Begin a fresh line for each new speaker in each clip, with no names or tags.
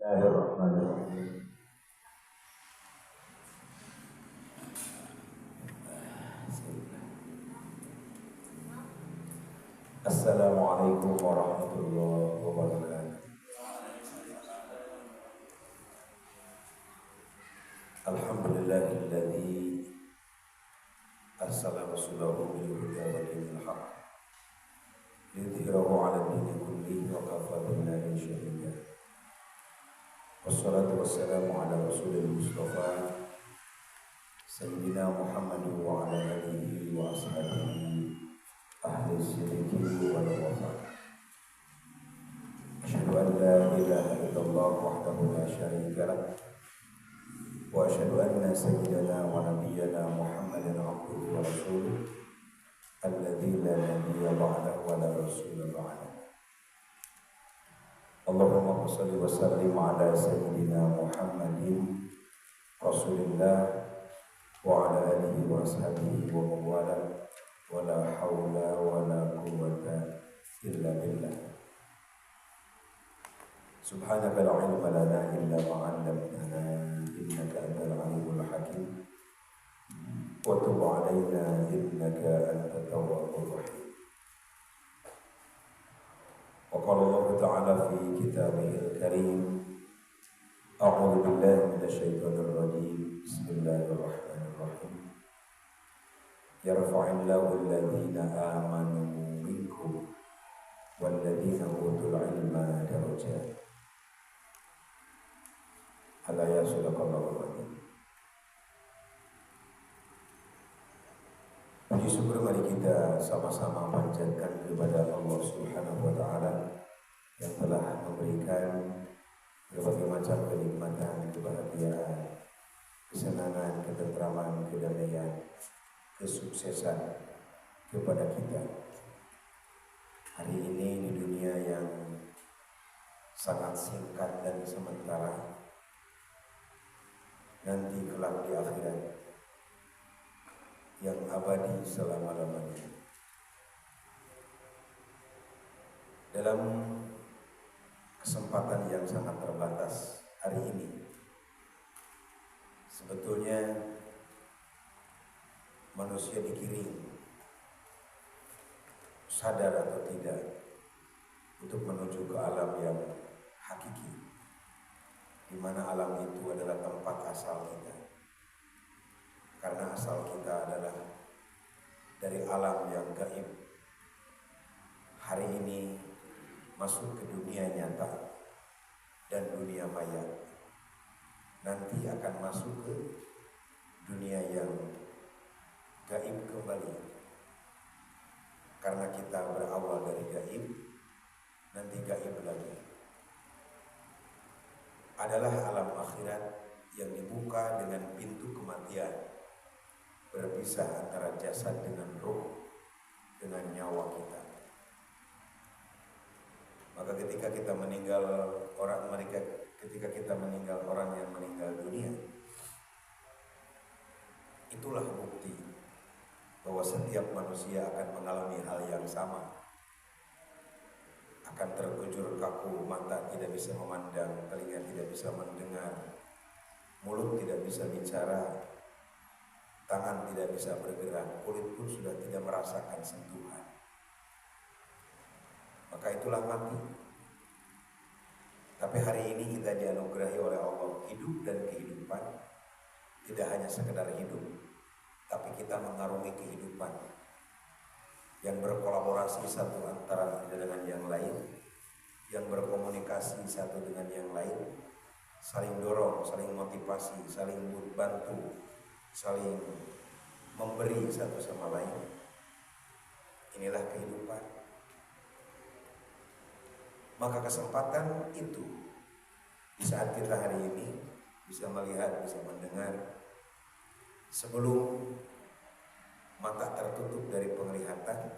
Bismillahirrahmanirrahim. Assalamualaikum warahmatullahi wabarakatuh. Alhamdulillahilladzi arsala rasulahu bil huda wa dinil haqq liyudhhirahu 'ala dini kullihi wa kafa billahi shahida. Wassalatu wassalamu ala rasulil mustafa sayyidina Muhammad wa ala alihi wa ashabihi ahli siddiqi wal wafa. Asyhadu an la ilaha illallah wahdahu la syarika lah wa asyhadu anna sayyidana wa nabiyyana Muhammadan abduhu wa rasuluh alladzi la nabiyya ba'dahu wa la rasula ba'dahu. Allahumma shalli wa sallim ala sayyidina Muhammadin Rasulillah wa ala alihi wa ashabihi wa mawala wa la hawla wa la quwwata illa billah. Subhanaka la ilma lana illa ma 'allamtana innaka antal alimul hakim wa tub 'alaina innaka antat tawwabur rahim. وقال الله تعالى في كتابه الكريم أعوذ بالله من الشيطان الرجيم بسم الله الرحمن الرحيم يرفع الله الذين آمنوا منكم والذين أوتوا العلم درجات. Alaya sadaqallahu alazim. Puji syukur mari kita sama-sama panjatkan kepada Allah Subhanahu wa taala yang telah memberikan berbagai macam kenikmatan, kebahagiaan, kesenangan, ketentraman, kedamaian, kesuksesan kepada kita. Hari ini di dunia yang sangat singkat dan sementara, nanti kelak di akhirat yang abadi selama-lamanya. Dalam kesempatan yang sangat terbatas hari ini, sebetulnya manusia dikirim, sadar atau tidak, untuk menuju ke alam yang hakiki, di mana alam itu adalah tempat asal kita. Karena asal kita adalah dari alam yang gaib. Hari ini masuk ke dunia nyata dan dunia maya. Nanti akan masuk ke dunia yang gaib kembali. Karena kita berawal dari gaib, nanti gaib lagi. Adalah alam akhirat yang dibuka dengan pintu kematian, berpisah antara jasad dengan ruh, dengan nyawa kita. Maka ketika kita meninggal orang yang meninggal dunia, itulah bukti bahwa setiap manusia akan mengalami hal yang sama. Akan terkujur kaku, mata tidak bisa memandang, telinga tidak bisa mendengar, mulut tidak bisa bicara, tangan tidak bisa bergerak, kulit pun sudah tidak merasakan sentuhan. Maka itulah mati. Tapi hari ini kita dianugerahi oleh Allah hidup dan kehidupan. Tidak hanya sekedar hidup, tapi kita mengarungi kehidupan yang berkolaborasi satu antara dengan yang lain, yang berkomunikasi satu dengan yang lain, saling dorong, saling motivasi, saling bantu, saling memberi satu sama lain. Inilah kehidupan. Maka kesempatan itu di saat kita hari ini bisa melihat, bisa mendengar, sebelum mata tertutup dari penglihatan,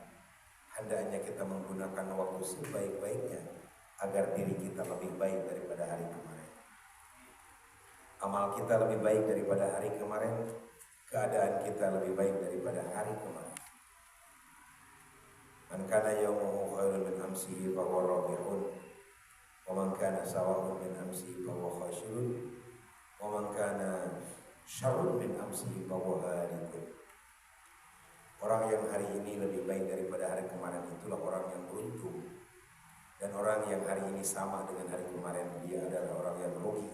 hendaknya kita menggunakan waktu sebaik-baiknya agar diri kita lebih baik daripada hari kemarin. Amal kita lebih baik daripada hari kemarin, keadaan kita lebih baik daripada hari kemarin. Man kana yaumuhu khairun min amsihi fa huwa rabihun. wa man kana sawa'un min amsi fa huwa khashirun wa man kana syarrun min amsi fa huwa halikun. Orang yang hari ini lebih baik daripada hari kemarin itulah orang yang beruntung. Dan orang yang hari ini sama dengan hari kemarin, dia adalah orang yang rugi.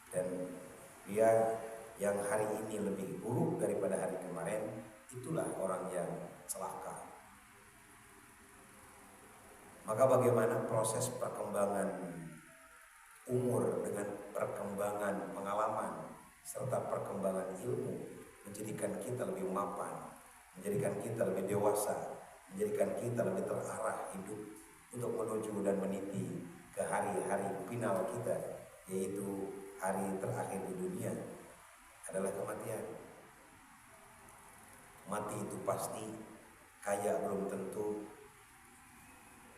Dan dia yang hari ini lebih buruk daripada hari kemarin, itulah orang yang celaka. Maka bagaimana proses perkembangan umur dengan perkembangan pengalaman serta perkembangan ilmu menjadikan kita lebih mapan, menjadikan kita lebih dewasa, menjadikan kita lebih terarah hidup untuk menuju dan meniti ke hari-hari final kita, yaitu hari terakhir di dunia adalah kematian. Mati itu pasti, kaya belum tentu,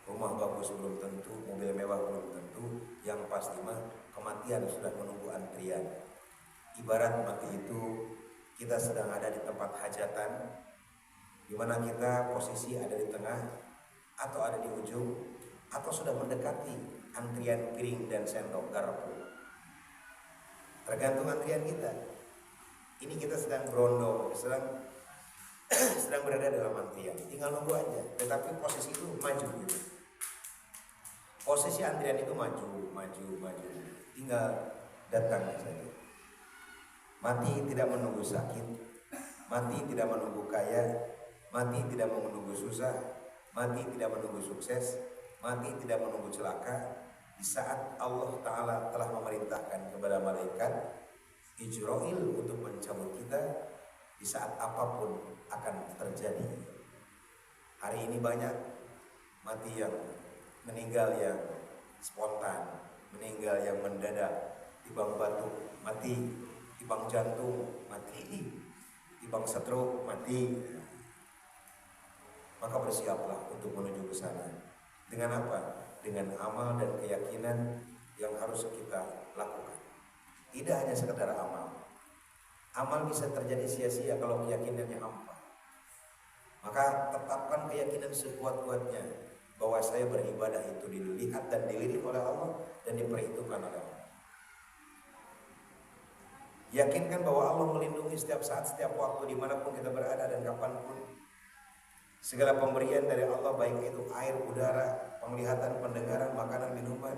rumah bagus belum tentu, mobil mewah belum tentu. Yang pasti mah kematian sudah menunggu antrian. Ibarat mati itu kita sedang ada di tempat hajatan, di mana kita posisi ada di tengah atau ada di ujung atau sudah mendekati antrian piring dan sendok garpu. Tergantung antrian kita. Ini kita sedang berondong, sedang berada dalam antrian, tinggal nunggu aja. Tetapi posisi itu maju gitu. Posisi antrian itu maju, tinggal datang saja. Mati tidak menunggu sakit, mati tidak menunggu kaya, mati tidak menunggu susah, mati tidak menunggu sukses, mati tidak menunggu celaka. Di saat Allah Ta'ala telah memerintahkan kepada malaikat Ijro'il untuk mencabut kita, di saat apapun akan terjadi. Hari ini banyak mati yang meninggal yang spontan, meninggal yang mendadak, tibang batuk mati, tibang jantung mati, tibang stroke mati. Maka bersiaplah untuk menuju ke sana. Dengan apa? Dengan amal dan keyakinan yang harus kita lakukan. Tidak hanya sekedar amal. Amal bisa terjadi sia-sia kalau keyakinannya hampa. Maka tetapkan keyakinan sekuat-kuatnya bahwa saya beribadah itu dilihat dan dilirik oleh Allah dan diperhitungkan oleh Allah. Yakinkan bahwa Allah melindungi setiap saat, setiap waktu, dimanapun kita berada dan kapanpun. Segala pemberian dari Allah, baik itu air, udara, penglihatan, pendengaran, makanan, minuman,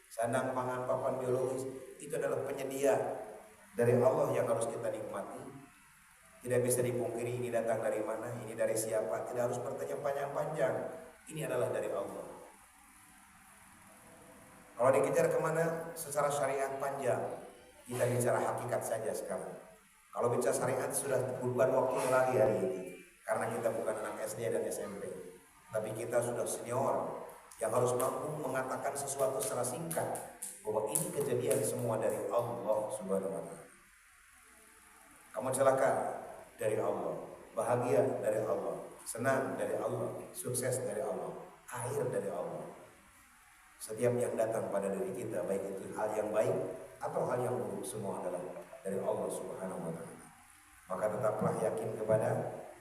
sandang, pangan, papan biologis, itu adalah penyedia dari Allah yang harus kita nikmati. Tidak bisa dipungkiri ini datang dari mana, ini dari siapa, tidak harus bertanya panjang-panjang. Ini adalah dari Allah. Kalau dikejar kemana secara syariat panjang, kita bicara hakikat saja sekarang. Kalau bicara syariat sudah bukan waktu lagi hari ini, karena kita bukan anak SD dan SMP, tapi kita sudah senior yang harus mampu mengatakan sesuatu secara singkat bahwa ini kejadian semua dari Allah Subhanahu wa Ta'ala. Kamu celaka dari Allah, bahagia dari Allah, senang dari Allah, sukses dari Allah, akhir dari Allah. Setiap yang datang pada diri kita, baik itu hal yang baik atau hal yang buruk, semua adalah dari Allah Subhanahu wa Ta'ala. Maka tetaplah yakin kepada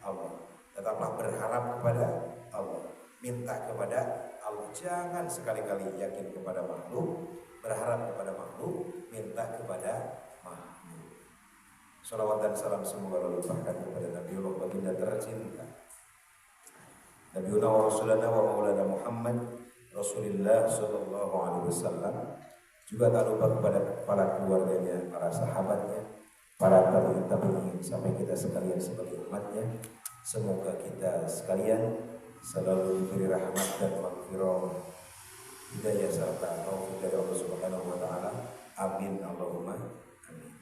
Allah, tetaplah berharap kepada Allah, minta kepada Allah. Jangan sekali-kali yakin kepada makhluk, berharap kepada makhluk, minta kepada makhluk. Salawat dan salam semoga limpahkan kepada Nabiullah baginda tercinta, Nabiuna wa Rasulana wa Maulana Muhammad Rasulullah Sallallahu Alaihi Wasallam. Juga tak lupa kepada para keluarganya, para sahabatnya, para tabi'in sampai kita sekalian sebagai umatnya. Semoga kita sekalian selalu diberi rahmat dan maghfirah, hidayah serta taufik dari Allah Subhanahu wa Ta'ala. Amin Allahumma amin.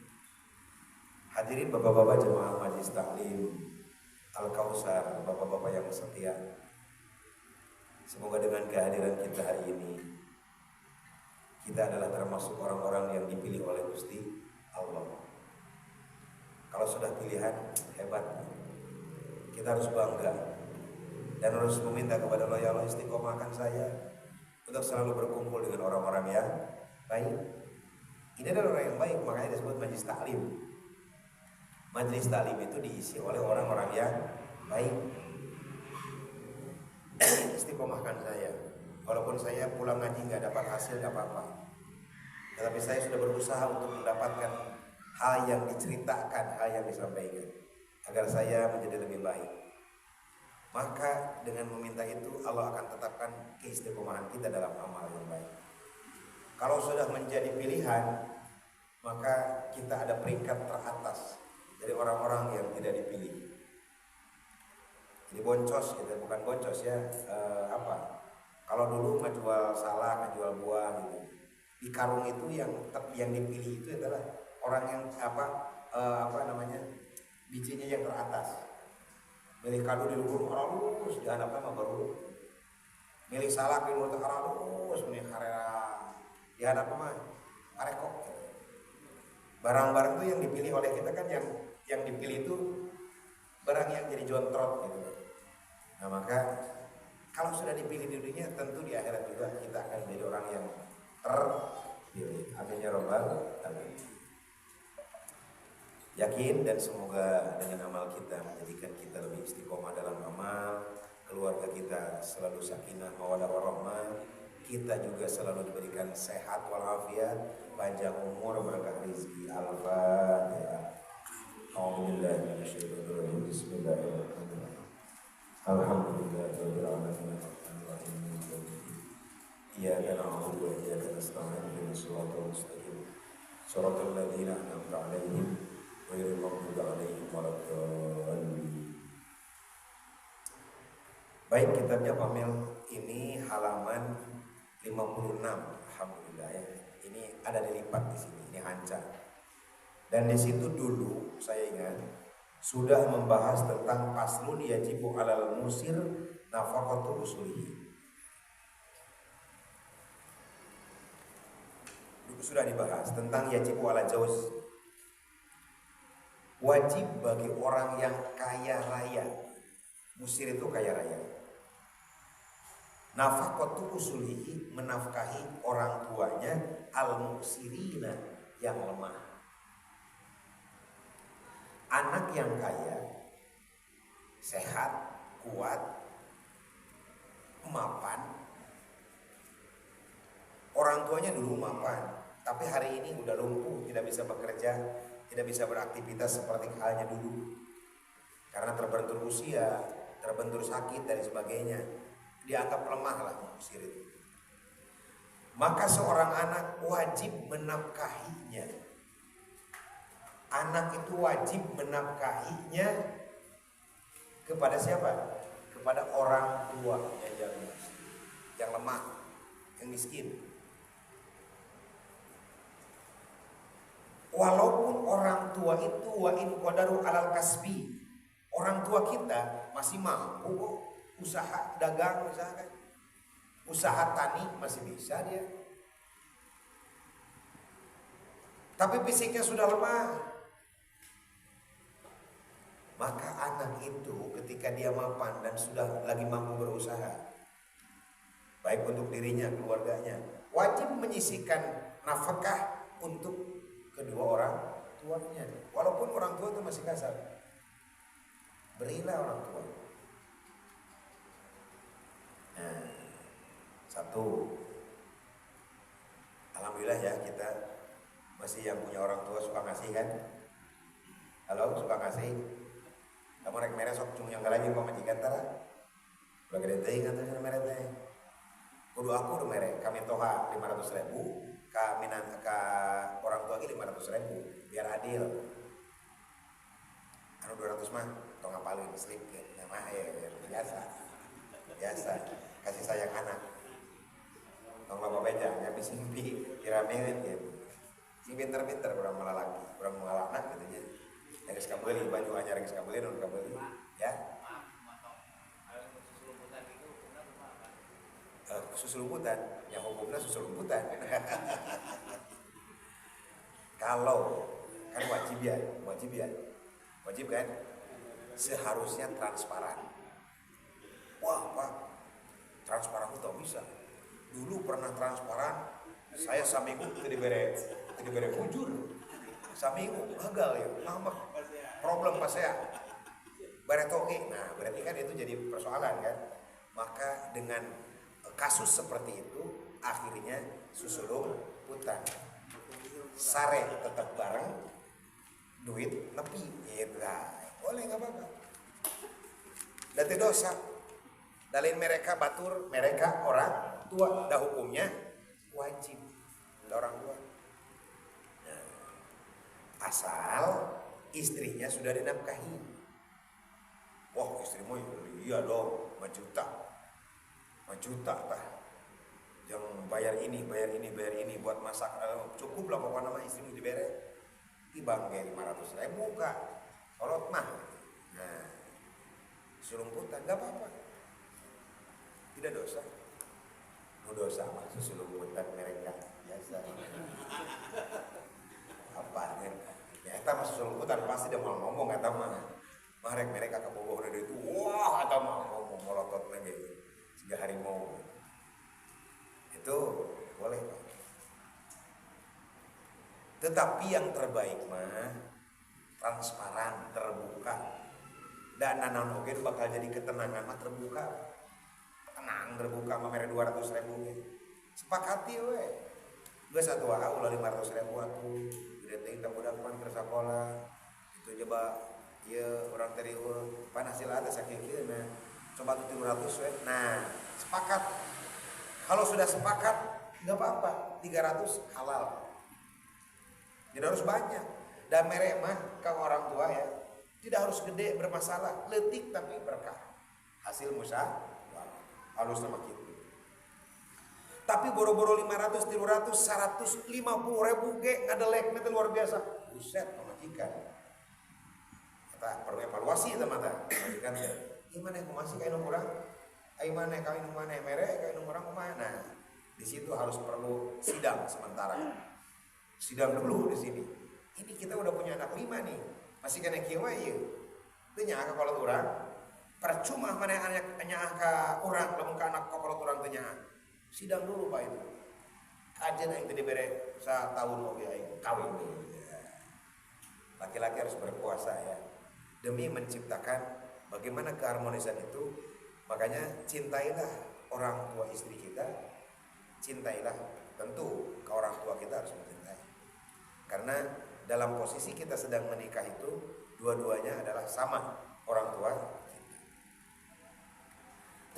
Hadirin bapak-bapak jemaah Majelis Taklim Al-Kausar, bapak-bapak yang setia, semoga dengan kehadiran kita hari ini kita adalah termasuk orang-orang yang dipilih oleh Gusti Allah. Kalau sudah pilihan, hebat. Kita harus bangga dan harus meminta kepada Allah, ya Allah istiqomahkan saya untuk selalu berkumpul dengan orang-orang yang baik. Ini adalah orang yang baik, makanya disebut Majelis Taklim. Majelis Taklim itu diisi oleh orang-orang yang baik. Istiqomahkan saya. Walaupun saya pulang ngaji nggak dapat hasil nggak apa-apa, tetapi saya sudah berusaha untuk mendapatkan hal yang diceritakan, hal yang disampaikan, agar saya menjadi lebih baik. Maka dengan meminta itu Allah akan tetapkan keistiqomahan kita dalam amal yang baik. Kalau sudah menjadi pilihan, maka kita ada peringkat teratas dari orang-orang yang tidak dipilih. Jadi boncos, gitu, bukan boncos ya, kalau dulu ngejual salak, ngejual buah gitu, di karung itu yang dipilih itu adalah orang yang bijinya yang teratas. Milih kado di luhur halus, di hadapnya mah baru. Milih salak di luhur halus, milih karera di hadapnya mah arekok. Barang-barang itu yang dipilih oleh kita kan, yang dipilih itu barang yang jadi jontrot gitu. Nah maka kalau sudah dipilih di dunia, tentu di akhirat juga kita akan menjadi orang yang terpilih. Amin ya robbal alamin. Yakin dan semoga dengan amal kita menjadikan kita lebih istiqomah dalam amal, keluarga kita selalu sakinah mawaddah warahmah, kita juga selalu diberikan sehat walafiat, panjang umur, berkah rezeki. Al-Fatihah. A'udzubillahi minasyaitonir rajim. Bismillahirrahmanirrahim. Alhamdulillahirabbil alamin. Iyyaka na'budu wa iyyaka nasta'in. Ihdinas siratal mustaqim. Shiratal ladzina an'amta 'alaihim ghairil maghdubi 'alaihim waladdallin. Baik, kitabnya Pamel ini halaman 56. Alhamdulillah ya. Ini ada dilipat di sini, ini Hanca. Dan di situ dulu saya ingat sudah membahas tentang faslun yajibu 'alal musir nafaqatu usulihi. Sudah dibahas tentang yajibu 'ala jauz. Wajib bagi orang yang kaya raya. Musir itu kaya raya. Nafaqatu usulihi, menafkahi orang tuanya, al-muksirina, yang lemah. Anak yang kaya, sehat, kuat, mapan. Orang tuanya dulu mapan, tapi hari ini udah lumpuh, tidak bisa bekerja, tidak bisa beraktivitas seperti halnya dulu. Karena terbentur usia, terbentur sakit dan sebagainya, dianggap lemah lah musir itu. Maka seorang anak wajib menafkahinya. Anak itu wajib menafkahinya kepada siapa? Kepada orang tua yang lemah, yang miskin. Walaupun orang tua itu wa in qadaru alal kasbi, orang tua kita masih mampu kok usaha dagang misalkan, usaha tani masih bisa dia. Tapi fisiknya sudah lemah. Maka anak itu ketika dia mapan dan sudah lagi mampu berusaha, baik untuk dirinya, keluarganya, wajib menyisihkan nafkah untuk kedua orang tuanya. Walaupun orang tua itu masih kasar, berilah orang tua. Nah, satu, alhamdulillah ya kita masih yang punya orang tua suka ngasih kan. Halo, suka ngasih. Kamu rek mere sok cung yang lagi kok majikan tara. Udah gede teuing atuh mere teh. Kudu aku udah mere kami toha 500.000, ka orang tua lagi 500.000 biar adil. Anu 200 mah tong ngapalin slip ya. Nah ya biasa. Kasih sayang anak. Tong loba beja nya bisi mimpi dirameun gitu. Si pinter-pinter urang malalaki, urang malalak gitu ya. Yang kabeli baju anyar yang kabeli non kabeli ya. Susu lumputan, yang hukumnya susu lumputan. Kalau kan wajib kan, seharusnya transparan. Wah Pak, transparan itu bisa. Dulu pernah transparan, saya saminggu teu dibere bujur, saminggu gagal ya, ngambek, problem pas saya. Bare toge, nah berarti kan itu jadi persoalan kan. Maka dengan kasus seperti itu akhirnya susulung putan. Sare tetap bareng, duit nepi, boleh nggak apa-apa. Dati dosa. Dalin mereka batur, mereka orang tua. Dah hukumnya wajib orang tua. Nah, asal istrinya sudah dinafkahi. Wah, istrimu iya dong, 5 juta. 5 juta tah. Yang bayar ini buat masak, cukup lah pokoknya nama istrimu dibere. Ibang kayak 500.000 kak. Kolot mah. Nah, sulumputan nggak apa-apa. Tidak dosa. Dosa mah sulumputan mereka biasa. Apa nih? Ya kita masuk sulumputan pasti dia mau ngomong kata mah. Marek mereka keboboh dari itu. Wah, atau mau ngomong molotot lagi. 3 hari mau. Itu boleh Pak. Tetapi yang terbaik mah transparan, terbuka. Dan nanon oge bakal jadi ketenangan mah terbuka. Tenang terbuka mah mere 200.000 ge. Sepakati we. Geus atuh ulah 500.000 atuh. Gede teh budak pan keur sakola. Itu coba ieu urang teh riweuh pan hasilna teh sakieukeuna. Coba 300 we. Nah, sepakat. Kalau sudah sepakat, nggak apa-apa, 300 halal. Tidak harus banyak. Dan merek mah kang orang tua ya, tidak harus gede bermasalah, letik tapi berkah. Hasil musyawarah, halus sama kita. Tapi boro-boro 500, 300, 150.000 ge ngadelek nanti luar biasa. Buset, pemajikan. Kita perlu evaluasi teman-teman. Pemajikan ya, gimana yang masih kayak kurang? Ayo mana kawin mana merek kawin orang mana. Di situ harus perlu sidang sementara. Sidang dulu di sini. Ini kita udah punya anak 5 nih. Masih kena kieu ieu. Teu nyaah ka kolot urang. Percuma mana nyaah ka urang lamun ka anak kolot urang teu nyaah. Sidang dulu Pak itu. Kajian aing teh dibere satahun oge aing kawin dulu. Laki-laki harus berpuasa ya. Demi menciptakan bagaimana keharmonisan itu. Makanya cintailah orang tua istri kita, cintailah tentu ke orang tua kita harus mencintai. Karena dalam posisi kita sedang menikah itu dua-duanya adalah sama orang tua kita.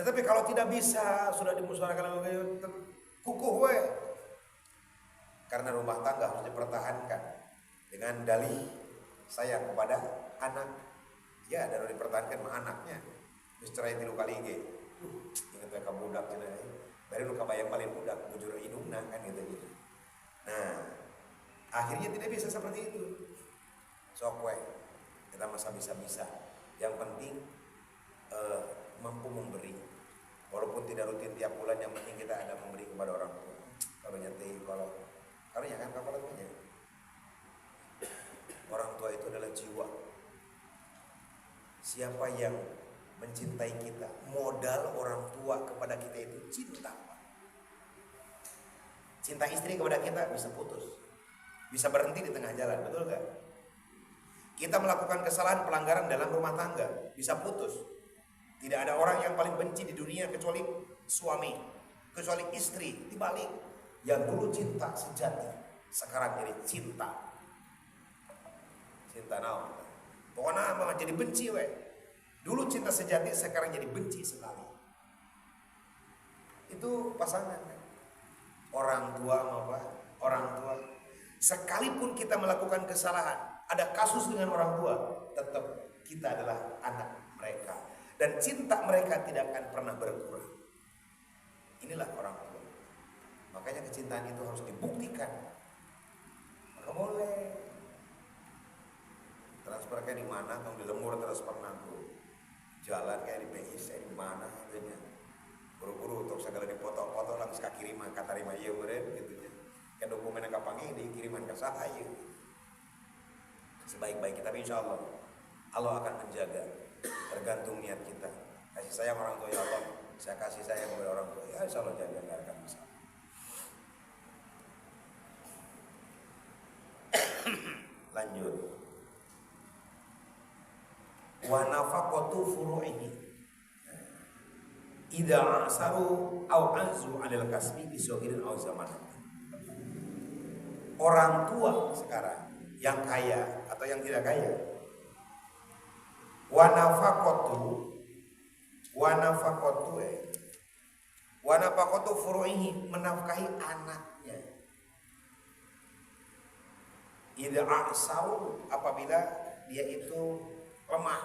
Tetapi kalau tidak bisa sudah dimusyawarahkan kukuh we. Karena rumah tangga harus dipertahankan dengan dalih sayang kepada anak. Ya, dan dipertahankan sama anaknya. Terus cerai 3 kali ge. Ingat we ka budak cenah. Bari nu kabayang balik budak bujur hidungna kan gitu. Nah, akhirnya tidak bisa seperti itu. Sok we. Kita masa bisa-bisa. Yang penting mampu memberi. Walaupun tidak rutin tiap bulan, yang penting kita ada memberi kepada orang tua. Kalau nyati kalau ya kan kapal punya. Orang tua itu adalah jiwa. Siapa yang mencintai kita, modal orang tua kepada kita itu cinta. Cinta istri kepada kita bisa putus, bisa berhenti di tengah jalan, betul gak? Kita melakukan kesalahan pelanggaran dalam rumah tangga, bisa putus. Tidak ada orang yang paling benci di dunia kecuali suami, kecuali istri. Dibalik, yang dulu cinta sejati, sekarang jadi cinta naon. Pokoknya apa jadi benci we. Dulu cinta sejati, sekarang jadi benci sekali. Itu pasangan. Orang tua apa? Orang tua. Sekalipun kita melakukan kesalahan, ada kasus dengan orang tua, tetap kita adalah anak mereka. Dan cinta mereka tidak akan pernah berkurang. Inilah orang tua. Makanya kecintaan itu harus dibuktikan. Maka boleh. Transfer kayak di mana? Kalau di lemur transfer nanti. Jalan kayak di BIC di mana katanya. Buru-buru untuk segala dipoto-foto langsung ke kiriman kata terima ieu meureun gitu nya. Kan dokumen yang kapangi dikiriman ke saha ieu. Sebaik-baik kita, tapi insyaallah Allah akan menjaga, tergantung niat kita. Kasih sayang orang tua ya Allah, saya kasih sayang kepada orang tua. Ya insyaallah jaga, enggak akan masalah. Lanjut. Wa nafaqatu furu'ihi. idza asaru au azu 'alal kasbi bi saghirin au zaman. Orang tua sekarang yang kaya atau yang tidak kaya, wa nafaqatu furu'ihi, menafkahi anaknya. Idza asaru, apabila dia itu lemah,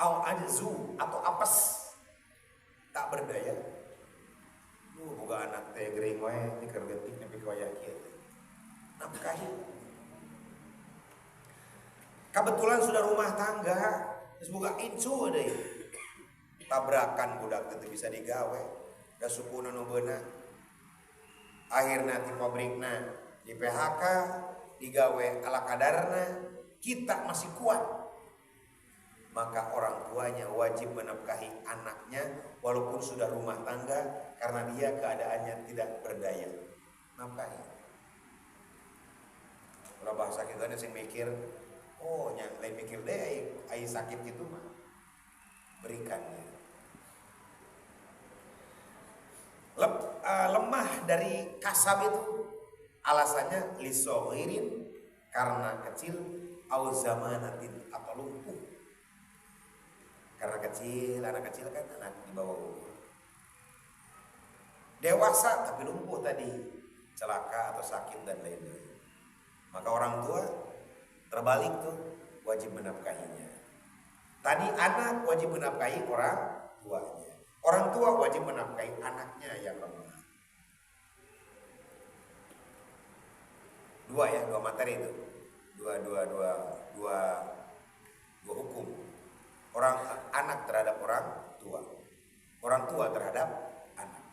au ajzu, atau apes, tak berdaya. Boga anak teh gering wae dikeun leutik nepi ka wayah kieu. Nafkahi. Kebetulan sudah rumah tangga, geus boga incu deui. Tabrakan budak teh bisa digawe, da sukuna nu beunang. Akhirna ti pabrikna di PHK, digawe ala kadarna, kita masih kuat. Maka orang tuanya wajib menafkahi anaknya walaupun sudah rumah tangga karena dia keadaannya tidak berdaya. Nafkahi. Kalau bahasa kita sing mikir, oh yang lain mikir deh, ai sakit gitu mah berikan. Lemah dari kasab itu alasannya lisoghirin, karena kecil, au zamanatin, atau lumpuh. Karena kecil, anak kecil kan anak di bawah umur. Dewasa tapi lumpuh tadi, celaka atau sakit dan lain-lain. Maka orang tua terbalik tuh, wajib menafkahinya. Tadi anak wajib menafkahi orang tuanya. Orang tua wajib menafkahi anaknya yang lemah. Dua materi itu. Dua hukum. Anak terhadap orang tua terhadap anak.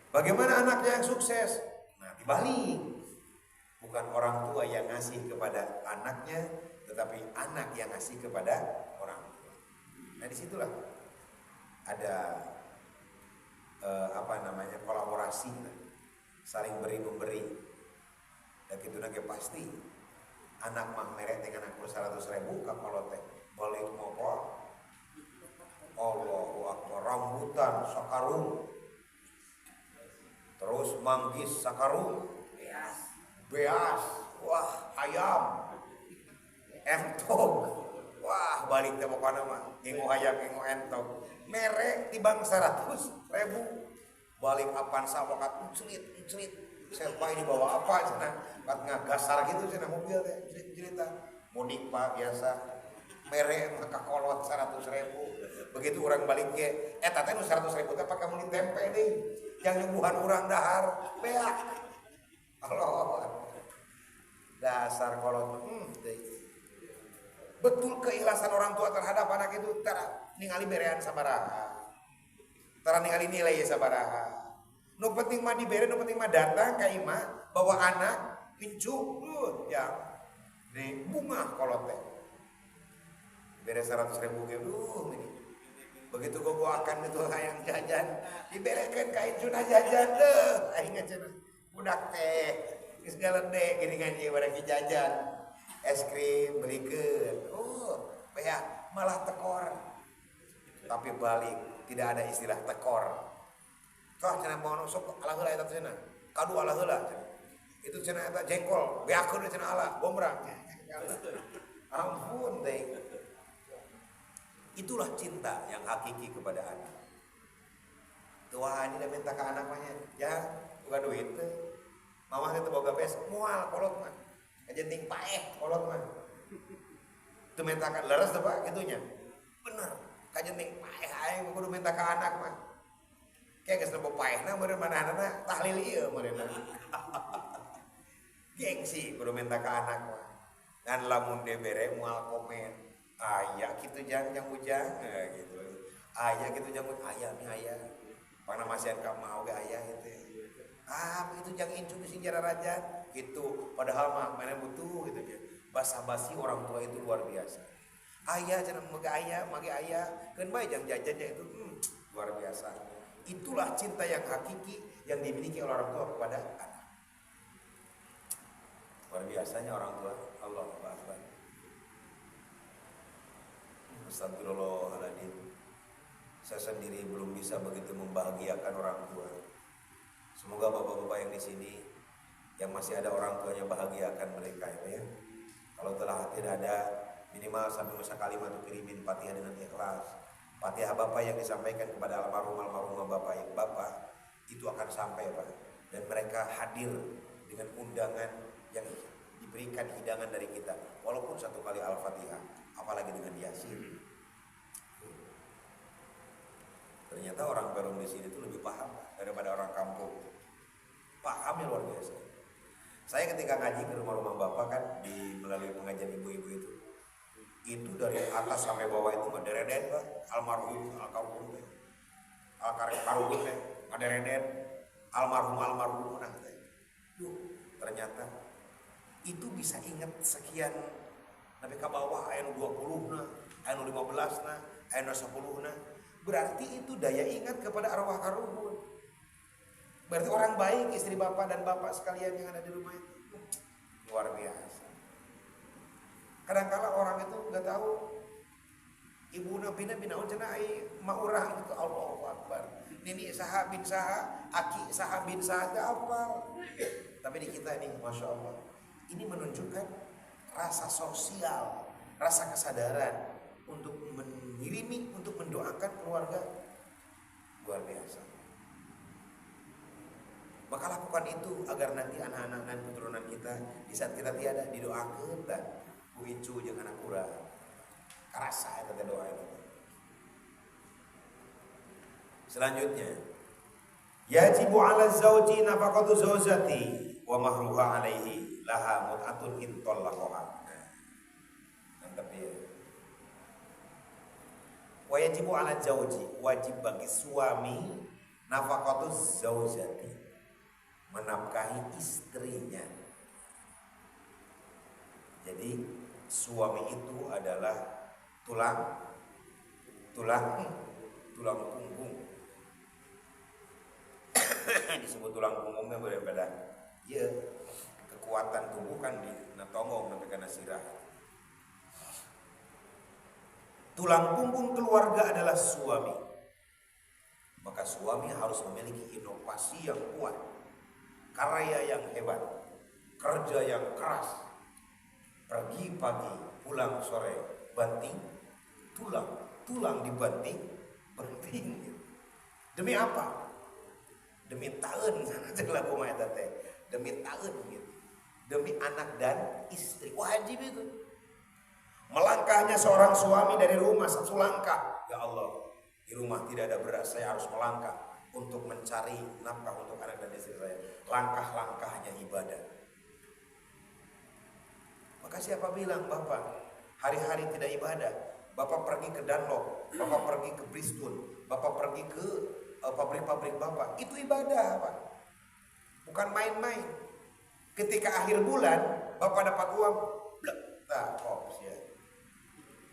Bagaimana anaknya yang sukses? Nah, dibalik, bukan orang tua yang ngasih kepada anaknya, tetapi anak yang ngasih kepada orang tua. Nah, disitulah ada kolaborasi, saling beri memberi. Dan itu nanti pasti. Anak mah merek dengan aku 100.000 kapal teh balik mopo Allahu Akbar, rambutan sakarung, terus manggis sakarung, beas, wah ayam entog, wah balik teh pokona mah ngingu hayam ngingu entog, merek tibang 100.000 balik apaan sawokat ucelit serba ini bawa apa cenah, kat ngagasar gitu cenah mobil teh cerita mudik Pak biasa merek mah kakolot 100.000. Begitu orang balik ge eta teh nu 100.000 teh pake muni tempe deui yang nyuguhan urang dahar beak. Allah dasar kolot betul keikhlasan orang tua terhadap anak itu tara ningali berean sabaraha, tara ningali nilai sabaraha. Nu penting mah dibere, nu penting mah datang ka imah bawa anak pincu ya di bunga kolot teh bere 100.000 ge ini begitu gogo akan itu hayang jajan diberekeun ka incuna jajan teh aing cenah budak teh geus galede gini kan ieu bareng jajan es krim berikeun beak malah tekor. Tapi balik tidak ada istilah tekor. Kah cenah mono sok ala heula eta cenah. Kadu ala heula cenah. Itu cenah eta jengkol, beakeun cenah ala bombrang. Ampun teh. Itulah cinta yang hakiki kepada anak. Tuhan ini minta ke anak mah ya, bukan duit teh. Mamah teh boga bes moal kolot mah. Kajenting paeh kolot mah. Teu minta ka leres teh Pak gitunya. Bener. Kajenting paeh aing kudu minta ka anak mah. Kayak geus leumpeuh paehna meureun manehna tahlil ieu meureun. Gengsi kudu minta ka anak mah. Dan lamun dibere moal komen. Aya kitu jang ujang gitu. Aya kitu jang aya mi aya. Pangna masihan ka mau ge aya teh. Begitu jang incu di sinjara raja gitu. Padahal mah mana butuh gitu ya. Basa-basi orang tua itu luar biasa. Aya cenah mage aya, keun bae jang jajannya itu luar biasa. Itulah cinta yang hakiki yang dimiliki oleh orang tua kepada anak. Luar biasanya orang tua. Allahu Akbar. Astagfirullahaladzim. Saya sendiri belum bisa begitu membahagiakan orang tua. Semoga bapak-bapak yang di sini yang masih ada orang tuanya bahagiakan mereka ya. Kalau telah tidak ada, minimal sampai masa kalimat kirimin Fatihah dengan ikhlas. Fatihah bapak yang disampaikan kepada almarhumah bapak itu akan sampai Pak. Dan mereka hadir dengan undangan yang diberikan hidangan dari kita. Walaupun satu kali Al-Fatihah, apalagi dengan Yasin. Ternyata orang Perum di sini itu lebih paham daripada orang kampung. Pahamnya luar biasa. Saya ketika ngaji ke rumah-rumah bapak kan di melalui pengajian ibu-ibu itu dari atas sampai bawah itu ngederedet Pak, almarhum almarhum almarhum ngederedet almarhum nah ternyata itu bisa ingat sekian nabi ke bawah ayat 20 nah, ayat 15 nah, ayat 10 nah. Berarti itu daya ingat kepada arwah karuhun. Berarti orang baik istri bapak dan bapak sekalian yang ada di rumah itu. Luar biasa. Kadang-kala orang itu nggak tahu ibu nabi naun cenah ai maurang itu Allahu Akbar. Nini saha bin saha, aki saha bin saha teh apal. Tapi di kita ini Masya Allah, ini menunjukkan rasa sosial, rasa kesadaran untuk mengirimi, untuk mendoakan keluarga. Luar biasa. Maka lakukan itu agar nanti anak-anak dan keturunan kita di saat kita tiada didoakan dan ku icu jeung anak urang. Karasa eta doa itu. Selanjutnya, yajibu 'ala zauji nafaqatu zaujati wa mahruha 'alaihi laha mut'atun in talaqaha. Mantap ya. Wa yajibu 'ala zauji, wajib bagi suami nafaqatu zaujati, menafkahi istrinya. Jadi suami itu adalah tulang punggung. Disebut tulang punggungnya berbeda. Ya, kekuatan tubuh kan di natongong sampai kana sirah. Tulang punggung keluarga adalah suami. Maka suami harus memiliki inovasi yang kuat, karya yang hebat, kerja yang keras, pergi pagi, pulang sore, banting, tulang dibanting, banting. Demi apa? Demi taun, demi taun gitu. Demi anak dan istri. Wajib itu. Melangkahnya seorang suami dari rumah satu langkah. Ya Allah, di rumah tidak ada beras, saya harus melangkah untuk mencari nafkah untuk anak dan istri saya. Langkah-langkahnya ibadah. Maka siapa bilang Bapak hari-hari tidak ibadah? Bapak pergi ke Dunlop, Bapak pergi ke Bristol, Bapak pergi ke pabrik-pabrik Bapak. Itu ibadah Pak. Bukan main-main. Ketika akhir bulan Bapak dapat uang, tak siap.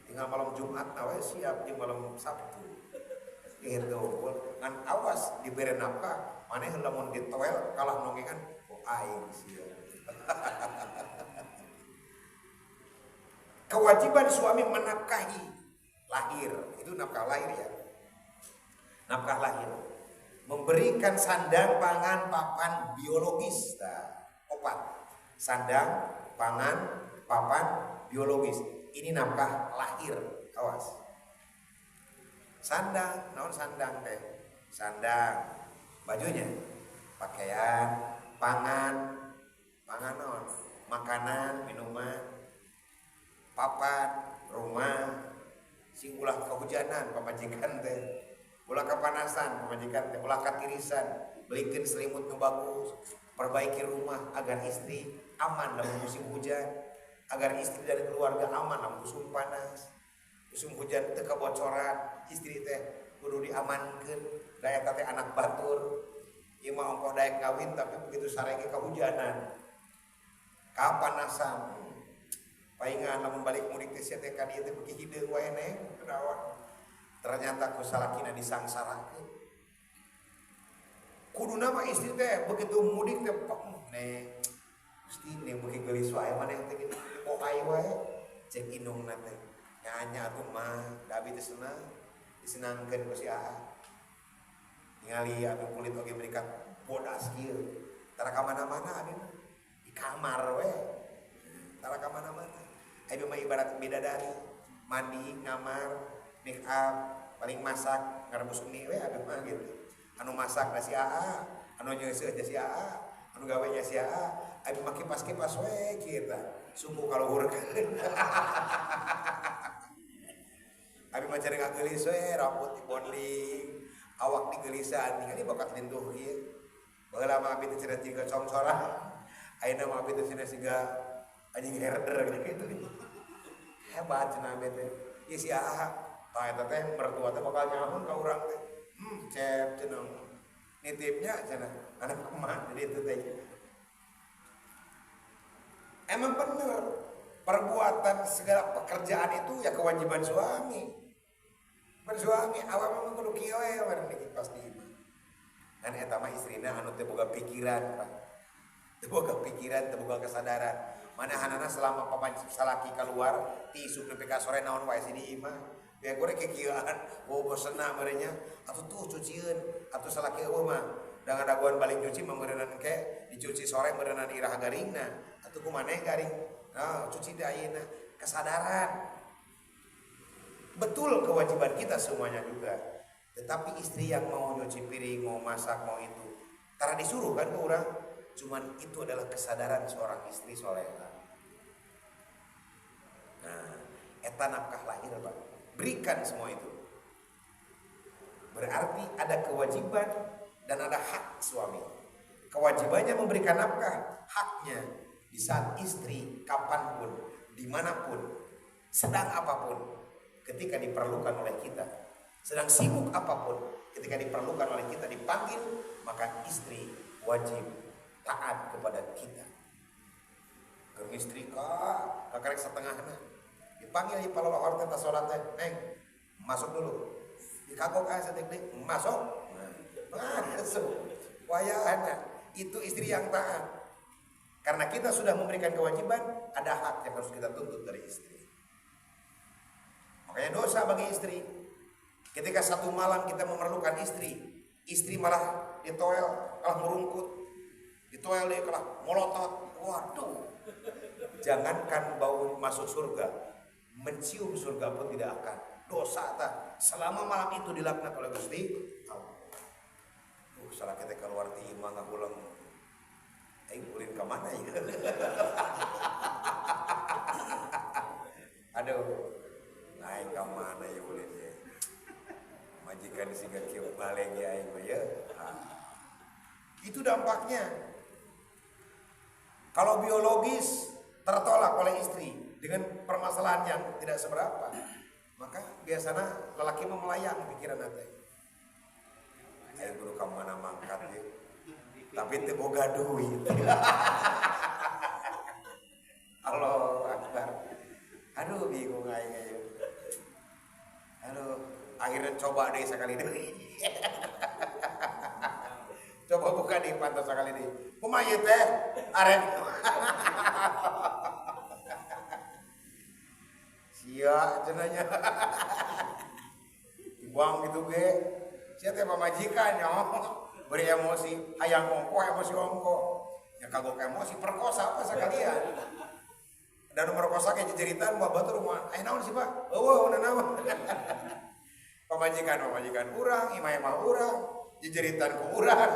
Tinggal malam Jumat awas siap di malam Sabtu. Gitu. Ngan awas diberi nafkah, maneh lamun ditoel kalah nongengan aing siap. Kewajiban suami menafkahi lahir, itu nafkah lahir ya. Nafkah lahir. Memberikan sandang, pangan, papan biologis. Opat. Sandang, pangan, papan biologis. Ini nafkah lahir. Awas. Sandang, naon sandang teh? Sandang, bajunya, pakaian, pangan naon? Makanan, minuman, papan, rumah, sing ulah kehujanan pamajikan teh, ulah kepanasan pamajikan teh, ulah katirisan, belikeun selimut nu bagus, perbaiki rumah agar istri aman dalam musim hujan, agar istri dari keluarga aman dalam musim panas. Musim hujan teu kebocoran, istri teh kudu diamankeun, daya teh anak batur. Ieu mah ongkoh daek kawin tapi begitu sarenge kahujanan. Kapanasan. Paingan lamun balik mudik teh sia teh ka dieu teh beuki hideung wae neng kunaon. Ternyata ku salakina disangsarakeun. Kuduna mah istri teh begitu mudik teh neng Gusti neng beuki geulis wae maneh teh kitu pokai wae cek indungna teh. Nyanya tuh mah, Dabi teh senang, disenangkeun ku si Aa. Ningali abi kulit oge berikan bodas kieu. Tara ka mana-mana abi mah. Di kamar we. Tara ka mana-mana. Abi mah ibarat bidadari, mandi, ngamar, make up, paling masak, ngarebus mie we abi mah gitu. Anu masak na si Aa, anu nyeuseut si Aa, anu gawe nya si Aa, abi mah kipas-kipas we kieu. Sumbu kaluhurkeun. Abi mah cari ngagelis we, rambut dibondling, awak digelisan, ningali bakat lintuh ieu. Baheula mah abi teh cenah jiga congsoran. Ayeuna mah abi teh cenah siga anjing herder gitu. Hebat cenah abi teh. Ieu si Aa, tah eta teh mertua teh bakal nyamun ka urang teh. Cep cenah. Nitipnya cenah anak emak jadi itu teh. Emang bener perbuatan segala pekerjaan itu ya kewajiban suami. Bersuami awak memang kudu kieu we bareng dikipas di imah. Dan eta mah istrina anu teu boga pikiran, Pak. Teu boga pikiran, teu boga kesadaran. Manahanana selama papan salaki keluar, ti isuk nepi ka sore naon wae si di imah. Ya goreng kekieuan, bosenna merenya atuh tuh cucieun, atuh salaki eueuh mah dengan daguan balik cuci meureunan ke dicuci sore meureunan irah garingna. Atuh kumaneh garing. Nah, cuci di ayeuna kesadaran. Betul kewajiban kita semuanya juga. Tetapi istri yang mau nyuci piring, mau masak, mau itu tara disuruh kan ke orang. Cuman itu adalah kesadaran seorang istri soleha. Nah, eta nafkah lahir Pak. Berikan semua itu. Berarti ada kewajiban dan ada hak suami. Kewajibannya memberikan nafkah, haknya di saat istri kapanpun, dimanapun, sedang apapun. Ketika diperlukan oleh kita, sedang sibuk apapun, ketika diperlukan oleh kita dipanggil, maka istri wajib taat kepada kita. Ke istri karek setengahna dipanggil di palawar teh salat teh, neng masuk dulu. Dikagok asa teh masuk. Masuk. Wayahna itu istri yang taat. Karena kita sudah memberikan kewajiban, ada hak yang harus kita tuntut dari istri. Makanya dosa bagi istri. Ketika satu malam kita memerlukan istri malah ditoel, kalah merungkut, ditoel dia kalah molotot. Waduh, jangankan bau masuk surga, mencium surga pun tidak akan. Dosa tak. Selama malam itu dilaknat oleh Gusti Allah. Salah kita keluar di imah nggak pulang. Ulin ke mana ya? Aduh. Naik ke mana ya ulitnya? Majikan sehingga kieu baleng ya aing mah ya. Itu dampaknya. Kalau biologis tertolak oleh istri dengan permasalahan yang tidak seberapa, maka biasanya lelaki memelayang pikiran nanti. Aing kudu ka mana mangkat ya. Tapi teu boga duit. Allahu Akbar. Aduh bingung aing aya. Aduh, akhirnya coba deh sekali deh. Coba buka di pantas sekali deh. Kumaha teh? Arek. Sia cenanya. Buang gitu ge. Sia teh pamajikan nya. Beri emosi, hayang ongko, emosi ongko. Ya kagok emosi perkosa apa sekalian. Dan merkosa kayak jeritan buat batu rumah. Naon sih Pak? Eueuh naon. Pamajikan urang, imah urang, jeritan ku urang.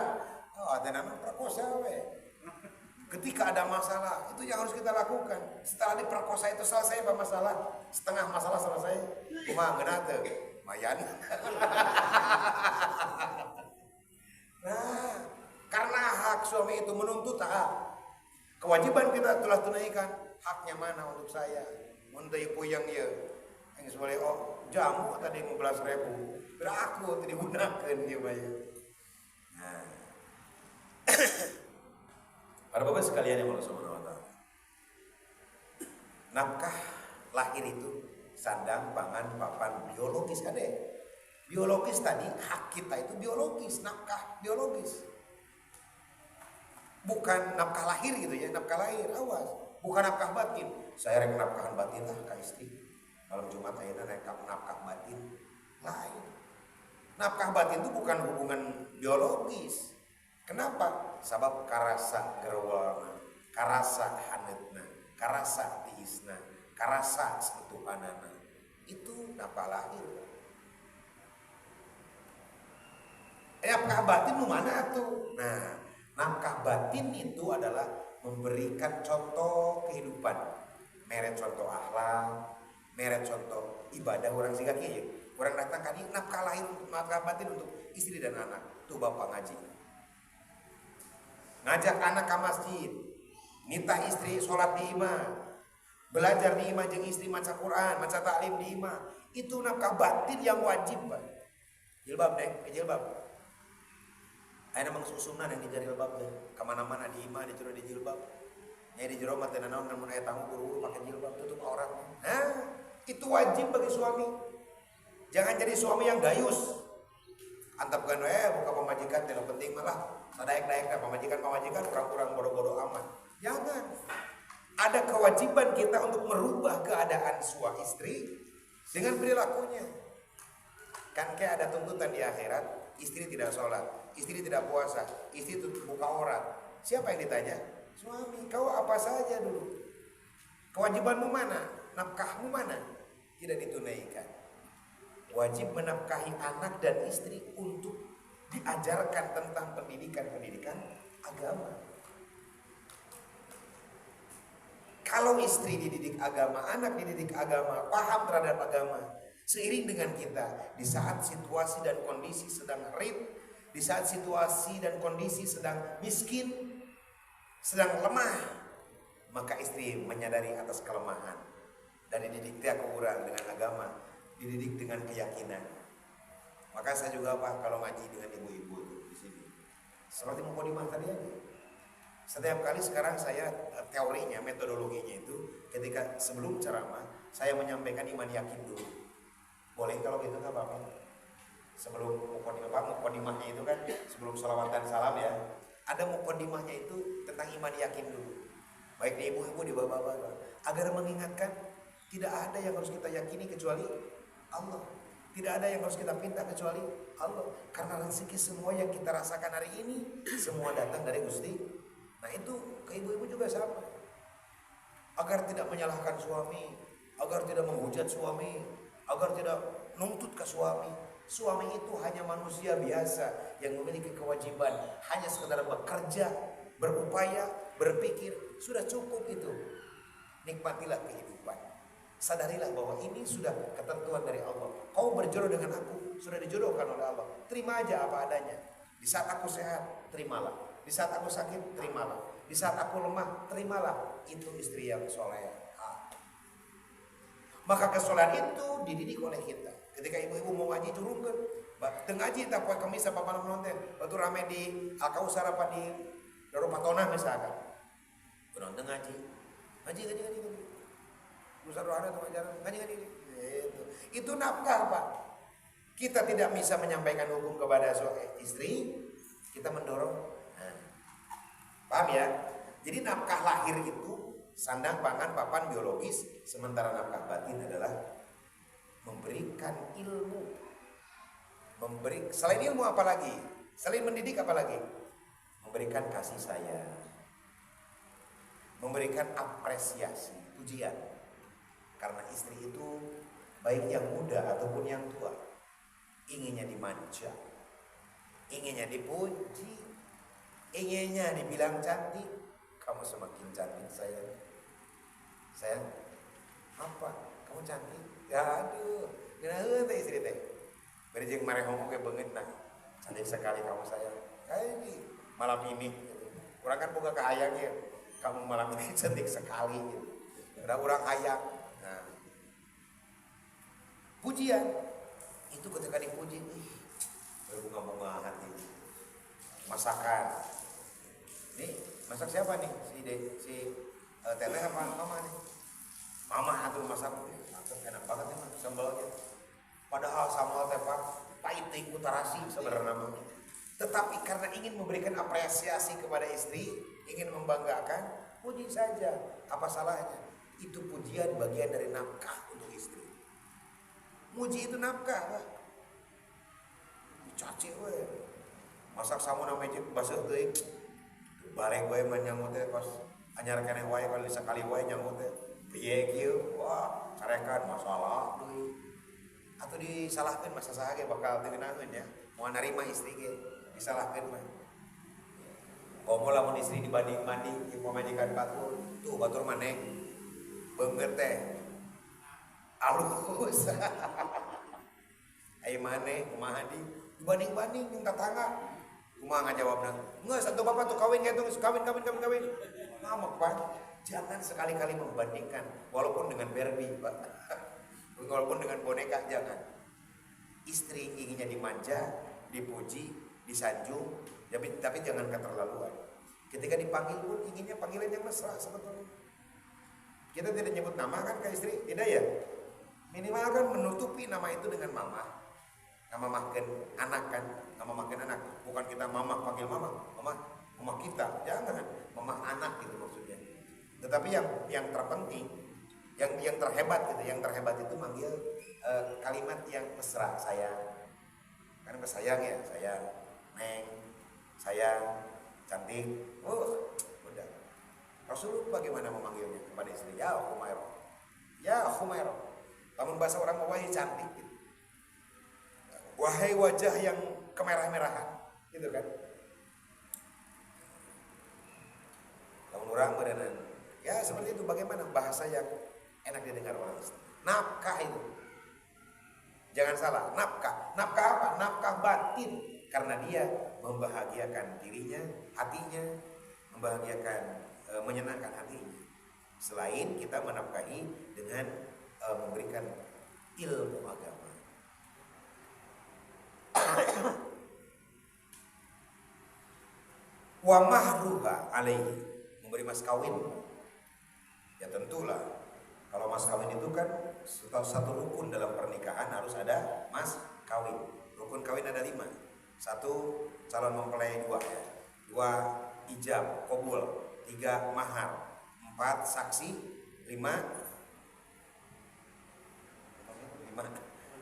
Oh, ada nama perkosa we. Ketika ada masalah, itu yang harus kita lakukan. Setelah diperkosa itu selesai apa masalah? Setengah masalah selesai. Kumaha geuna teu? Mayan. Nah, karena hak suami itu menuntut hak. Kewajiban kita telah tunaikan. Haknya mana untuk saya? Untuk puyeng ya. Yang seboleh jamu tadi 15.000. Beraku tadi digunakan dia bayar. Nah. Para bapak sekalian yang Allah Subhanahu wa taala. Nafkah lahir itu sandang, pangan, papan biologis ada. Biologis tadi hak kita itu biologis, nafkah biologis. Bukan nafkah lahir gitu ya, nafkah lahir awas. Bukan nafkah batin. Saya rek nafkahan batin lah ke istri. Malam Jumat ayeuna nafkah batin lain. Nafkah batin itu bukan hubungan biologis. Kenapa? Sabab karasa gerwalna, karasa hanetna, karasa tiisna, karasa sentuhanana. Itu nafkah lahir. Nafkah batin mana tuh? Nah, nafkah batin itu adalah memberikan contoh kehidupan, mere contoh akhlak, mere contoh ibadah orang siga kieu. Orang datang kan nafkah lahir untuk nafkah batin untuk istri dan anak. Tuh bapak ngaji. Ngajak anak ke masjid, minta istri sholat di imah, belajar di imah jeung istri maca Quran, maca taklim di imah. Itu nafkah batin yang wajib, Pak. Jilbab deh, jilbab. Ayeuna mah susumna yang di jilbab deh. Kemana-mana di imah dicuro di jilbab. Nyai di jero mah teu naon mun aya tamu buru-buru pakai jilbab tutup aurat. Nah, itu wajib bagi suami. Jangan jadi suami yang dayus. Antapkeun we buka pamajikan teh penting malah sadaek-daek teh pamajikan kurang-kurang bodoh-bodoh amat. Jangan. Ada kewajiban kita untuk merubah keadaan suami istri dengan perilakunya. Kan kayak ada tuntutan di akhirat, istri tidak sholat, istri tidak puasa, istri buka aurat. Siapa yang ditanya? Suami. Kau apa saja dulu? Kewajibanmu mana? Nafkahmu mana? Tidak ditunaikan. Wajib menafkahi anak dan istri untuk diajarkan tentang pendidikan agama. Kalau istri dididik agama, anak dididik agama, paham terhadap agama, seiring dengan kita di saat situasi dan kondisi sedang rid, di saat situasi dan kondisi sedang miskin, sedang lemah, maka istri menyadari atas kelemahan dan dididik dia kurang dengan agama, dididik dengan keyakinan. Maka saya juga kalau ngaji dengan ibu-ibu di sini, seperti mukadimah tadi aja. Setiap kali sekarang saya teorinya, metodologinya itu ketika sebelum ceramah saya menyampaikan iman yakin dulu. Boleh kalau gitu nggak apa-apa. Sebelum mukadimahnya itu kan sebelum sholawatan salam ya, ada mukadimahnya itu tentang iman yakin dulu. Baik di ibu-ibu di bapak-bapak, agar mengingatkan tidak ada yang harus kita yakini kecuali Allah. Tidak ada yang harus kita pinta kecuali Allah. Karena rezeki semua yang kita rasakan hari ini semua datang dari Gusti. Nah itu ke ibu-ibu juga sama. Agar tidak menyalahkan suami, agar tidak menghujat suami, agar tidak nuntut ke suami. Suami itu hanya manusia biasa yang memiliki kewajiban hanya sekedar bekerja, berupaya, berpikir, sudah cukup itu. Nikmatilah kehidupan. Sadarilah bahwa ini sudah ketentuan dari Allah. Kau berjodoh dengan aku, sudah dijodohkan oleh Allah. Terima aja apa adanya. Di saat aku sehat, terimalah. Di saat aku sakit, terimalah. Di saat aku lemah, terimalah. Itu istri yang soleh. Maka kesolehan itu dididik oleh kita. Ketika ibu-ibu mau ngaji turunkan, ngaji tak poe kemis apa malam nonton, waktu rame di Al-Kausar apa di Darupatona misalkan. Nonton ngaji. Ustaz Rohana tuh ajaran ngaji. Itu nafkah, Pak. Kita tidak bisa menyampaikan hukum kepada istri, kita mendorong. Paham ya? Jadi nafkah lahir itu sandang, pangan, papan biologis, sementara nafkah batin adalah memberikan ilmu. Selain ilmu apa lagi? Selain mendidik apa lagi? Memberikan kasih sayang. Memberikan apresiasi, pujian. Karena istri itu baik yang muda ataupun yang tua, inginnya dimanja, inginnya dipuji, inginnya dibilang cantik. Kamu semakin cantik sayang. Apa? Kamu cantik? Ya aduh, gimana teh istri teh? Beri jeung marehong oge beungeut nah. Cantik sekali kamu sayang. Kayak ini malam ini. Urang kan boga kahayang ya. Kamu malam ini cantik sekali gitu. Ada urang hayang. Nah. Pujian itu ketika dipuji, berbunga-bunga hati. Masakan. Nih, masak siapa nih? Si Teteh apa mama nih? Mama atuh masak. Enak banget nih sambalnya. Padahal sambal teh pahit teh utarasi sebenarnya mah. Tetapi karena ingin memberikan apresiasi kepada istri, ingin membanggakan, puji saja. Apa salahnya? Itu pujian bagian dari nafkah untuk istri. Muji itu nafkah, Pak. Caci we. Masak samuna mejik baseuh teuing. Bareng we mah nyamut teh pas anyar keneh wae kali sakali wae nyamut teh. Piye kieu? Wah, carekan masalah deui. Atuh disalahkeun masa saha ge bakal teu ngeunaheun ya. Moal narima istri ge disalahkeun mah. Komo lamun istri dibanding-banding jeung pamajikan batur. Tuh batur maneh beungeut teh. Alus. Ai maneh kumaha dibanding-banding jeung tetangga. Kumaha ngajawabna? Geus atuh bapak tuh kawin gitu, kawin. Ngambek Pak. Jangan sekali-kali membandingkan walaupun dengan Barbie, Pak. Walaupun dengan boneka jangan. Istri inginnya dimanja, dipuji, disanjung, tapi jangan keterlaluan. Ketika dipanggil pun inginnya panggilan yang mesra sebetulnya. Kita tidak nyebut nama kan ke istri, tidak ya? Minimal kan menutupi nama itu dengan mama. Nama makan anak kan, nama makan anak. Bukan kita mama panggil mama kita, jangan. Mama anak gitu maksudnya. Tetapi yang terpenting, yang terhebat gitu, yang terhebat itu manggil kalimat yang mesra, sayang. Kan sayang ya, sayang, neng, sayang, cantik. Udah. Rasulullah bagaimana memanggilnya kepada istri? Ya Humairah. Namun bahasa orang wahai cantik gitu. Wahai wajah yang kemerah-merahan, gitu kan? Namun orang benar, ya seperti itu. Bagaimana bahasa yang enak didengar orang istri? Nafkah itu. Jangan salah, nafkah. Nafkah apa? Nafkah batin. Karena dia membahagiakan dirinya, hatinya, membahagiakan, menyenangkan hatinya. Selain kita menafkahi dengan memberikan ilmu agama. Wa mahruha alaihi, memberi mas kawin. Ya tentulah kalau mas kawin itu kan satu rukun dalam pernikahan harus ada mas kawin. Rukun kawin ada 5. 1 calon mempelai, 2 ya. 2 ijab qabul, 3 mahar, 4 saksi, 5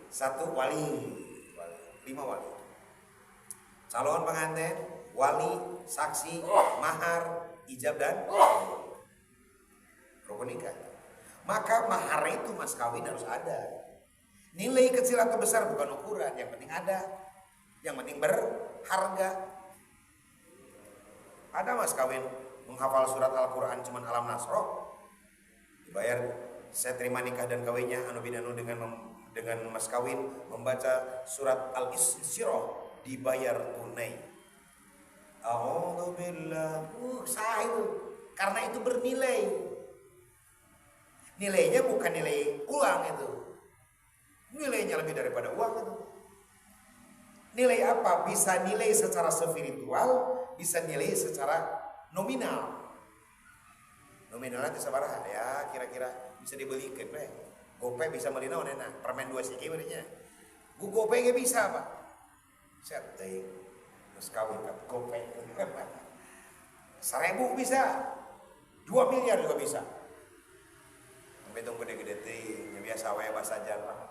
1 wali. 5 wali. Calon pengantin, wali, saksi, mahar, ijab dan rukun nikah. Maka mahar itu mas kawin harus ada. Nilai kecil atau besar bukan ukuran, yang penting ada. Yang penting berharga. Ada mas kawin menghafal surat Al-Quran cuman alam nasroh, dibayar saya terima nikah dan kawinnya anu binanu dengan mas kawin membaca surat Al-Isyrah dibayar tunai. Alhamdulillah. Sah itu. Karena itu bernilai. Nilainya bukan nilai uang itu. Nilainya lebih daripada uang itu. Nilai apa? Bisa nilai secara spiritual, bisa nilai secara nominal. Nominalnya sabaraha ya, kira-kira bisa dibelikan deh. Gope bisa beli naon enak, permen 2 siki beureunnya. Gope ge bisa, Pak. Set teuing. Terus kawin ka gope. 1.000 bisa. 2 miliar juga bisa. Sampai tong gede-gede teh, biasa wae bahasa Jawa.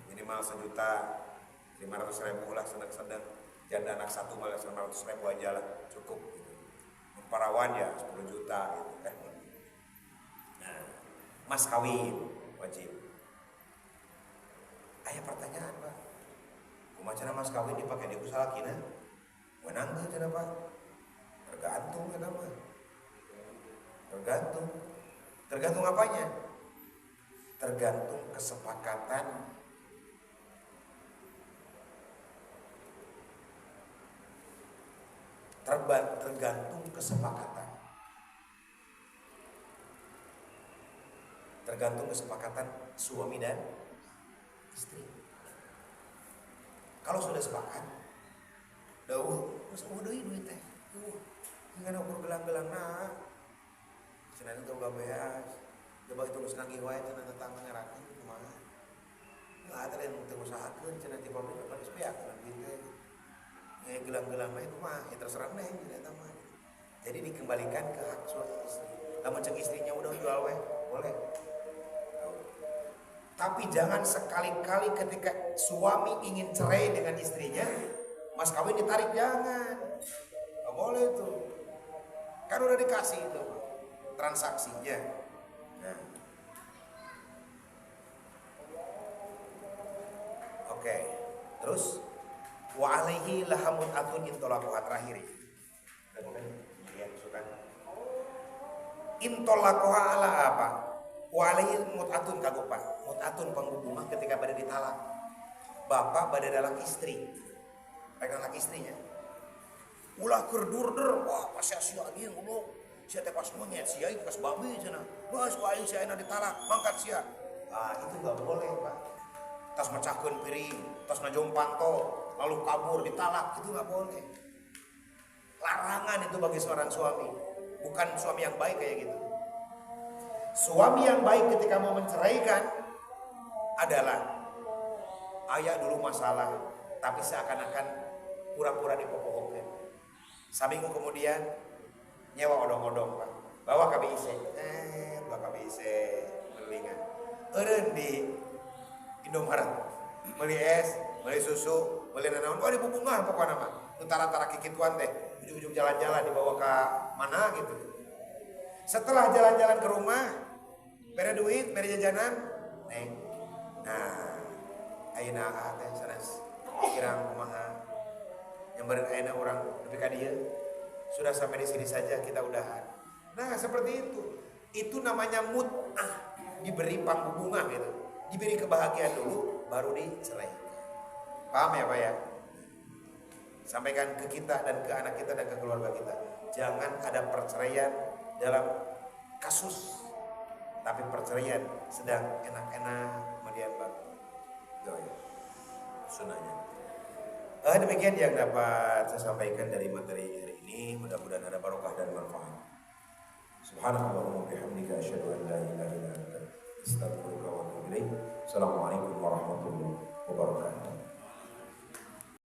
Minimal 1.500.000 lah sedang janda anak 1 malah 900.000 aja lah cukup gitu. Parawan ya 10 juta gitu kan. Nah, mas kawin wajib. Aya pertanyaan, Pak. Kumaha mas kawin dipakai di usaha kina? Menang teu cenah, Pak? Tergantung eta mah. Tergantung apanya? Tergantung kesepakatan. Tergantung kesepakatan. Tergantung kesepakatan suami dan istri. Kalau sudah sepakat, terus deui duit teh. Ngan ukur gelang-gelang nah. Cenah itu gak beas. Coba itu geus nagih wae cenah tetangga ngarakeun kumaha. Lah teh teu usahakeun cenah ti pabrik geus beak duit teh. Gelang-gelang mah itu mah ya terserah neng eta mah. Jadi dikembalikan ke hak suami istri. Lamun ceng istrinya udah jual we, boleh. Tapi jangan sekali-kali ketika suami ingin cerai dengan istrinya, mas kawin ditarik, jangan. Gak boleh itu. Kan udah dikasih itu transaksinya. Nah. Oke. Terus wa alaihi lahamut atun intolaquha terakhir. Intolaquha ala apa? Wa alaihi mut'atun kagopa. Mut'atun penghubungan ketika pada ditalak. Bapak pada dalam istri. Pegang laki istrinya. Ulah kerdur-dur, wah pas sia dia ngomong. Sia teh pas monyet, sia itu pas babi cenah. Bos wah sia enak ditalak, mangkat sia. Ah itu enggak boleh, Pak. Tas mecahkeun piring, tas najompang to, lalu kabur ditalak, itu enggak boleh. Larangan itu bagi seorang suami. Bukan suami yang baik kayak gitu. Suami yang baik ketika mau menceraikan adalah ayah dulu masalah, tapi seakan-akan pura-pura dipopohkan. Saminggu kemudian nyewa odong-odong, Pak. Bawa ke BIC. Bawa ke BIC belingan. Eureun di Indomaret. Beli es, beli susu, beli nanaon, di bubungan pokoknya mah. Utara-tara kikituan teh, ujung-ujung jalan-jalan dibawa ke mana gitu. Setelah jalan-jalan ke rumah, bere duit, bere jajanan, neng. Nah, ayeuna teh sanes kirang kumaha. Yang beren ayeuna orang nepi ka dieu. Sudah sampai di sini saja kita udahan. Nah, seperti itu. Itu namanya mut'ah, diberi pangbunga gitu. Diberi kebahagiaan dulu baru dicerai. Paham ya, Pak ya? Sampaikan ke kita dan ke anak kita dan ke keluarga kita. Jangan ada perceraian dalam kasus, tapi perceraian sedang enak-enak kemudian sunahnya. Demikian yang dapat saya sampaikan dari materi hari ini. Mudah-mudahan ada barokah dan manfaat. Subhanallahumma bihamdika asyhadu an la ilaha illa anta astaghfiruka wa atubu ilaik. Assalamualaikum warahmatullahi wabarakatuh.